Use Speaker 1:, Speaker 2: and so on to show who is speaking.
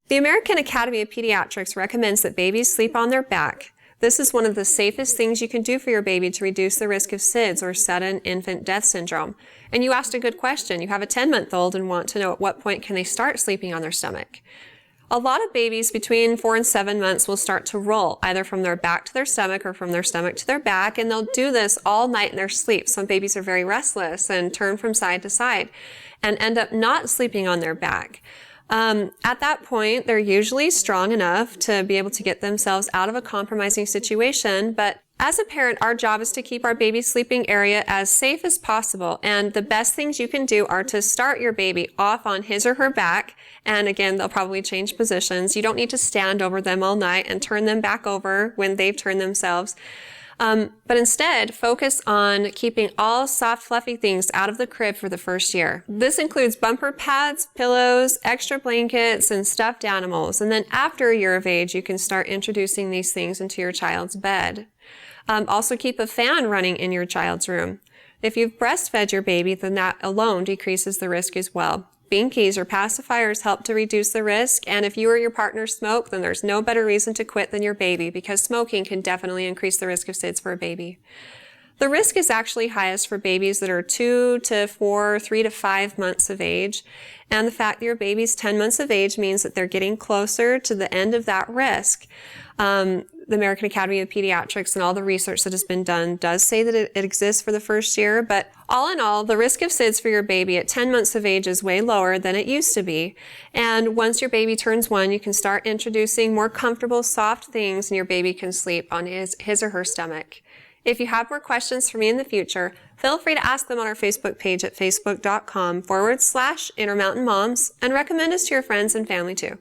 Speaker 1: The American Academy of Pediatrics recommends that babies sleep on their back. This is one of the safest things you can do for your baby to reduce the risk of SIDS, or sudden infant death syndrome. And you asked a good question. You have a 10-month-old and want to know at what point can they start sleeping on their stomach. A lot of babies between 4 and 7 months will start to roll, either from their back to their stomach or from their stomach to their back, and they'll do this all night in their sleep. Some babies are very restless and turn from side to side and end up not sleeping on their back. At that point, they're usually strong enough to be able to get themselves out of a compromising situation, but as a parent, our job is to keep our baby's sleeping area as safe as possible, and the best things you can do are to start your baby off on his or her back, and again, they'll probably change positions. You don't need to stand over them all night and turn them back over when they've turned themselves. But instead, focus on keeping all soft, fluffy things out of the crib for the first year. This includes bumper pads, pillows, extra blankets, and stuffed animals. And then after a year of age, you can start introducing these things into your child's bed. Also keep a fan running in your child's room. If you've breastfed your baby, then that alone decreases the risk as well. Binkies or pacifiers help to reduce the risk, and if you or your partner smoke, then there's no better reason to quit than your baby, because smoking can definitely increase the risk of SIDS for a baby. The risk is actually highest for babies that are 2 to 4, 3 to 5 months of age, and the fact that your baby's 10 months of age means that they're getting closer to the end of that risk. The American Academy of Pediatrics and all the research that has been done does say that it exists for the first year, but all in all, the risk of SIDS for your baby at 10 months of age is way lower than it used to be. And once your baby turns 1, you can start introducing more comfortable, soft things, and your baby can sleep on his or her stomach. If you have more questions for me in the future, feel free to ask them on our Facebook page at facebook.com/Intermountain Moms, and recommend us to your friends and family too.